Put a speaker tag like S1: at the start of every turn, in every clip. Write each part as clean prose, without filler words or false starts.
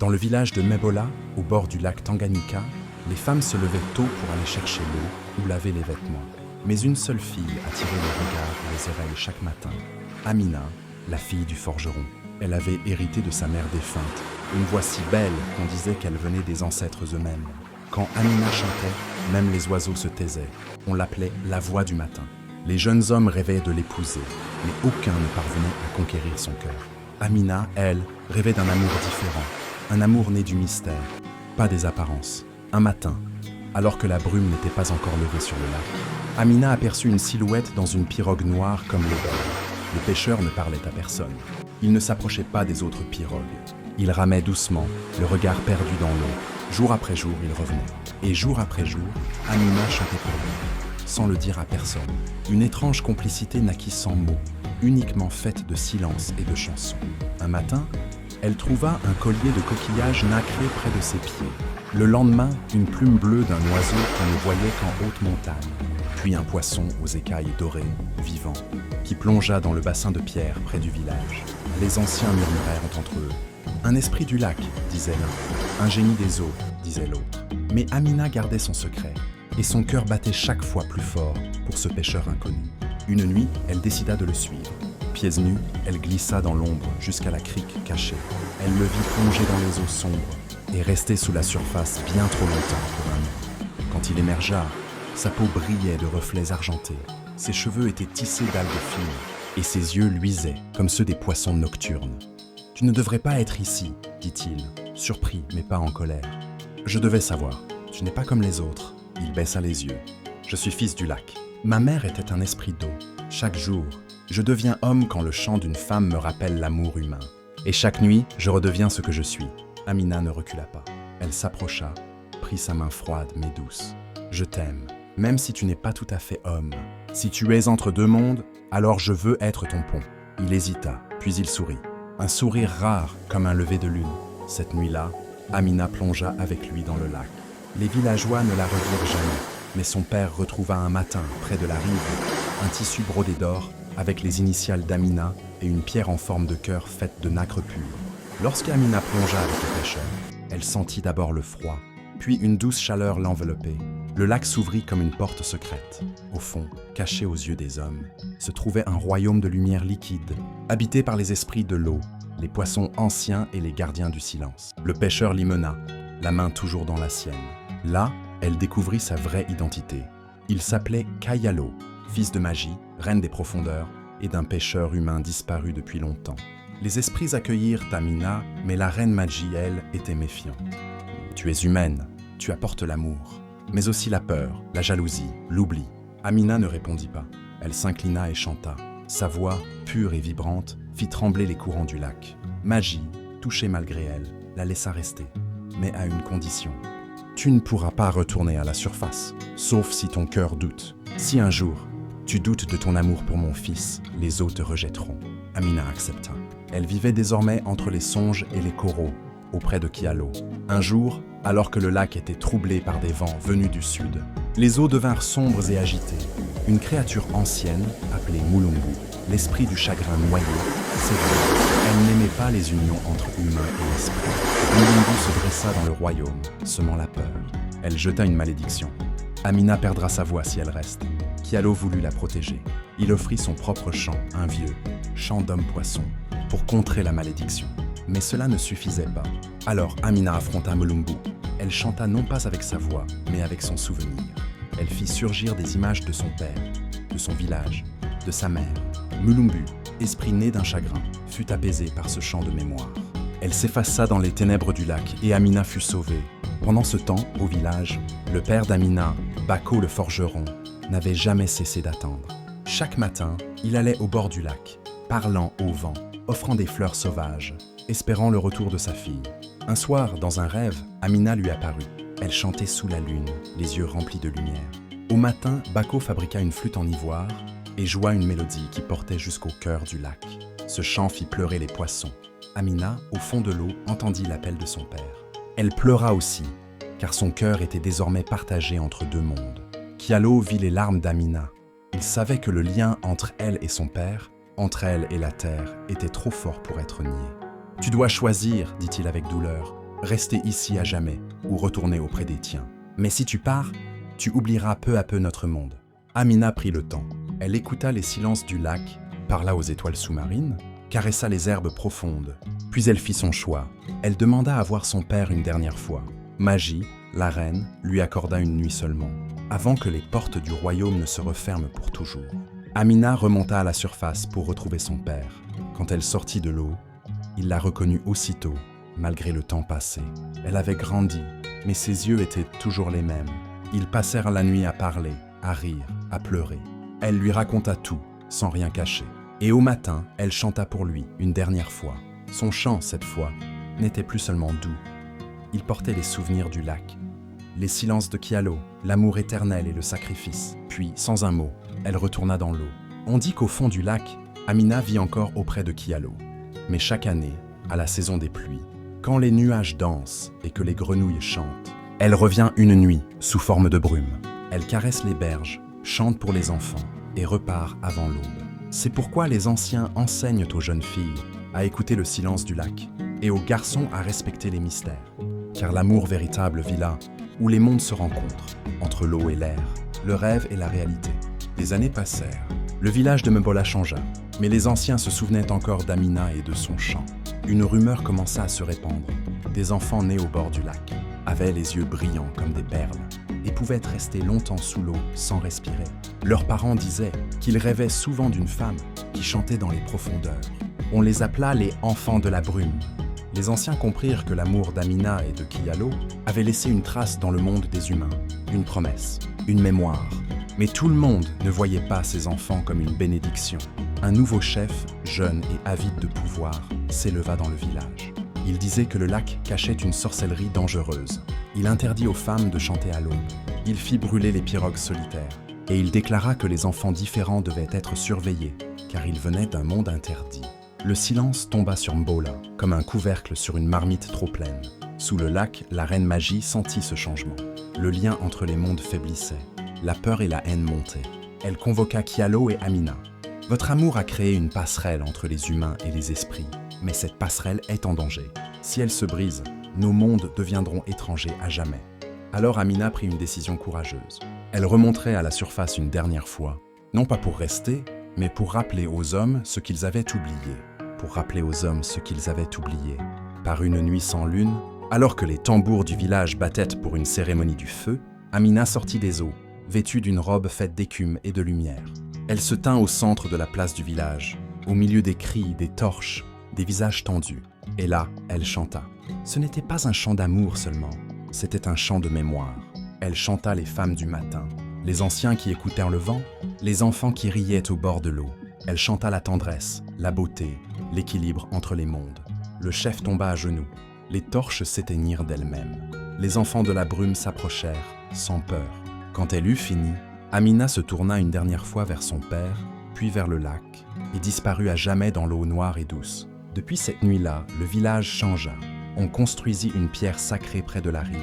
S1: Dans le village de Mebola, au bord du lac Tanganyika, les femmes se levaient tôt pour aller chercher l'eau ou laver les vêtements. Mais une seule fille attirait les regards et les oreilles chaque matin. Amina, la fille du forgeron. Elle avait hérité de sa mère défunte, une voix si belle qu'on disait qu'elle venait des ancêtres eux-mêmes. Quand Amina chantait, même les oiseaux se taisaient. On l'appelait la voix du matin. Les jeunes hommes rêvaient de l'épouser, mais aucun ne parvenait à conquérir son cœur. Amina, elle, rêvait d'un amour différent, un amour né du mystère, pas des apparences. Un matin, alors que la brume n'était pas encore levée sur le lac, Amina aperçut une silhouette dans une pirogue noire comme l'ébène. Le pêcheur ne parlait à personne. Il ne s'approchait pas des autres pirogues. Il ramait doucement, le regard perdu dans l'eau. Jour après jour, il revenait. Et jour après jour, Amina chantait pour lui, sans le dire à personne. Une étrange complicité naquit sans mots, uniquement faite de silence et de chansons. Un matin, elle trouva un collier de coquillages nacrés près de ses pieds. Le lendemain, une plume bleue d'un oiseau qu'on ne voyait qu'en haute montagne. Puis un poisson aux écailles dorées, vivant, qui plongea dans le bassin de pierre près du village. Les anciens murmurèrent entre eux. « Un esprit du lac », disait l'un. « Un génie des eaux », disait l'autre. Mais Amina gardait son secret, et son cœur battait chaque fois plus fort pour ce pêcheur inconnu. Une nuit, elle décida de le suivre. Pieds nus, elle glissa dans l'ombre jusqu'à la crique cachée. Elle le vit plonger dans les eaux sombres et rester sous la surface bien trop longtemps pour un homme. Quand il émergea, sa peau brillait de reflets argentés. Ses cheveux étaient tissés d'algues fines et ses yeux luisaient comme ceux des poissons nocturnes. « Tu ne devrais pas être ici, » dit-il, surpris mais pas en colère. « Je devais savoir. Tu n'es pas comme les autres. » Il baissa les yeux. « Je suis fils du lac. Ma mère était un esprit d'eau. Chaque jour, je deviens homme quand le chant d'une femme me rappelle l'amour humain. Et chaque nuit, je redeviens ce que je suis. » Amina ne recula pas. Elle s'approcha, prit sa main froide mais douce. « Je t'aime, même si tu n'es pas tout à fait homme. Si tu es entre deux mondes, alors je veux être ton pont. » Il hésita, puis il sourit. Un sourire rare comme un lever de lune. Cette nuit-là, Amina plongea avec lui dans le lac. Les villageois ne la revirent jamais, mais son père retrouva un matin, près de la rive, un tissu brodé d'or avec les initiales d'Amina et une pierre en forme de cœur faite de nacre pure. Lorsqu'Amina plongea avec le pêcheur, elle sentit d'abord le froid, puis une douce chaleur l'enveloppait. Le lac s'ouvrit comme une porte secrète. Au fond, caché aux yeux des hommes, se trouvait un royaume de lumière liquide, habité par les esprits de l'eau, les poissons anciens et les gardiens du silence. Le pêcheur l'y mena, la main toujours dans la sienne. Là, elle découvrit sa vraie identité. Il s'appelait Kayalo, fils de magie, reine des profondeurs et d'un pêcheur humain disparu depuis longtemps. Les esprits accueillirent Amina, mais la reine Magie, elle, était méfiante. « Tu es humaine, tu apportes l'amour, mais aussi la peur, la jalousie, l'oubli. » Amina ne répondit pas. Elle s'inclina et chanta. Sa voix, pure et vibrante, fit trembler les courants du lac. Magie, touchée malgré elle, la laissa rester, mais à une condition. « Tu ne pourras pas retourner à la surface, sauf si ton cœur doute. Si un jour, tu doutes de ton amour pour mon fils, les eaux te rejetteront. » Amina accepta. Elle vivait désormais entre les songes et les coraux, auprès de Kialo. Un jour, alors que le lac était troublé par des vents venus du sud, les eaux devinrent sombres et agitées. Une créature ancienne, appelée Mulumbu, l'esprit du chagrin noyé, s'éveilla. Elle n'aimait pas les unions entre humains et esprits. Mulumbu se dressa dans le royaume, semant la peur. Elle jeta une malédiction. Amina perdra sa voix si elle reste. Kialo voulut la protéger. Il offrit son propre chant, un vieux chant d'homme-poisson, pour contrer la malédiction. Mais cela ne suffisait pas. Alors Amina affronta Mulumbu. Elle chanta non pas avec sa voix, mais avec son souvenir. Elle fit surgir des images de son père, de son village, de sa mère. Mulumbu, esprit né d'un chagrin, fut apaisé par ce chant de mémoire. Elle s'effaça dans les ténèbres du lac et Amina fut sauvée. Pendant ce temps, au village, le père d'Amina, Bako le forgeron, n'avait jamais cessé d'attendre. Chaque matin, il allait au bord du lac, parlant au vent, offrant des fleurs sauvages, espérant le retour de sa fille. Un soir, dans un rêve, Amina lui apparut. Elle chantait sous la lune, les yeux remplis de lumière. Au matin, Bako fabriqua une flûte en ivoire et joua une mélodie qui portait jusqu'au cœur du lac. Ce chant fit pleurer les poissons. Amina, au fond de l'eau, entendit l'appel de son père. Elle pleura aussi, car son cœur était désormais partagé entre deux mondes. Kialo vit les larmes d'Amina. Il savait que le lien entre elle et son père, entre elle et la terre, était trop fort pour être nié. « Tu dois choisir, dit-il avec douleur, rester ici à jamais ou retourner auprès des tiens. Mais si tu pars, tu oublieras peu à peu notre monde. » Amina prit le temps. Elle écouta les silences du lac, parla aux étoiles sous-marines, caressa les herbes profondes. Puis elle fit son choix. Elle demanda à voir son père une dernière fois. Magie, la reine, lui accorda une nuit seulement, avant que les portes du royaume ne se referment pour toujours. Amina remonta à la surface pour retrouver son père. Quand elle sortit de l'eau, il la reconnut aussitôt, malgré le temps passé. Elle avait grandi, mais ses yeux étaient toujours les mêmes. Ils passèrent la nuit à parler, à rire, à pleurer. Elle lui raconta tout, sans rien cacher. Et au matin, elle chanta pour lui, une dernière fois. Son chant, cette fois, n'était plus seulement doux. Il portait les souvenirs du lac, les silences de Kialo, l'amour éternel et le sacrifice. Puis, sans un mot, elle retourna dans l'eau. On dit qu'au fond du lac, Amina vit encore auprès de Kialo. Mais chaque année, à la saison des pluies, quand les nuages dansent et que les grenouilles chantent, elle revient une nuit sous forme de brume. Elle caresse les berges, chante pour les enfants et repart avant l'aube. C'est pourquoi les anciens enseignent aux jeunes filles à écouter le silence du lac et aux garçons à respecter les mystères. Car l'amour véritable vit là, où les mondes se rencontrent, entre l'eau et l'air, le rêve et la réalité. Les années passèrent. Le village de Mebola changea, mais les anciens se souvenaient encore d'Amina et de son chant. Une rumeur commença à se répandre. Des enfants nés au bord du lac avaient les yeux brillants comme des perles et pouvaient rester longtemps sous l'eau sans respirer. Leurs parents disaient qu'ils rêvaient souvent d'une femme qui chantait dans les profondeurs. On les appela les enfants de la brume. Les anciens comprirent que l'amour d'Amina et de Kialo avait laissé une trace dans le monde des humains, une promesse, une mémoire. Mais tout le monde ne voyait pas ces enfants comme une bénédiction. Un nouveau chef, jeune et avide de pouvoir, s'éleva dans le village. Il disait que le lac cachait une sorcellerie dangereuse. Il interdit aux femmes de chanter à l'aube. Il fit brûler les pirogues solitaires. Et il déclara que les enfants différents devaient être surveillés, car ils venaient d'un monde interdit. Le silence tomba sur Mbola, comme un couvercle sur une marmite trop pleine. Sous le lac, la reine Magie sentit ce changement. Le lien entre les mondes faiblissait. La peur et la haine montaient. Elle convoqua Kialo et Amina. « Votre amour a créé une passerelle entre les humains et les esprits, mais cette passerelle est en danger. Si elle se brise, nos mondes deviendront étrangers à jamais. » Alors Amina prit une décision courageuse. Elle remonterait à la surface une dernière fois, non pas pour rester, mais pour rappeler aux hommes ce qu'ils avaient oublié. Pour rappeler aux hommes ce qu'ils avaient oublié. Par une nuit sans lune, alors que les tambours du village battaient pour une cérémonie du feu, Amina sortit des eaux, vêtue d'une robe faite d'écume et de lumière. Elle se tint au centre de la place du village, au milieu des cris, des torches, des visages tendus. Et là, elle chanta. Ce n'était pas un chant d'amour seulement, c'était un chant de mémoire. Elle chanta les femmes du matin, les anciens qui écoutèrent le vent, les enfants qui riaient au bord de l'eau. Elle chanta la tendresse, la beauté, l'équilibre entre les mondes. Le chef tomba à genoux. Les torches s'éteignirent d'elles-mêmes. Les enfants de la brume s'approchèrent, sans peur. Quand elle eut fini, Amina se tourna une dernière fois vers son père, puis vers le lac, et disparut à jamais dans l'eau noire et douce. Depuis cette nuit-là, le village changea. On construisit une pierre sacrée près de la rive,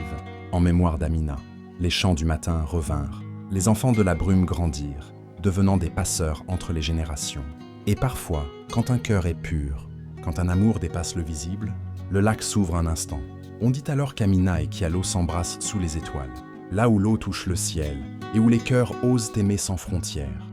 S1: en mémoire d'Amina. Les chants du matin revinrent. Les enfants de la brume grandirent, devenant des passeurs entre les générations. Et parfois, quand un cœur est pur, quand un amour dépasse le visible, le lac s'ouvre un instant. On dit alors qu'Amina et Kialo s'embrassent sous les étoiles, là où l'eau touche le ciel et où les cœurs osent aimer sans frontières.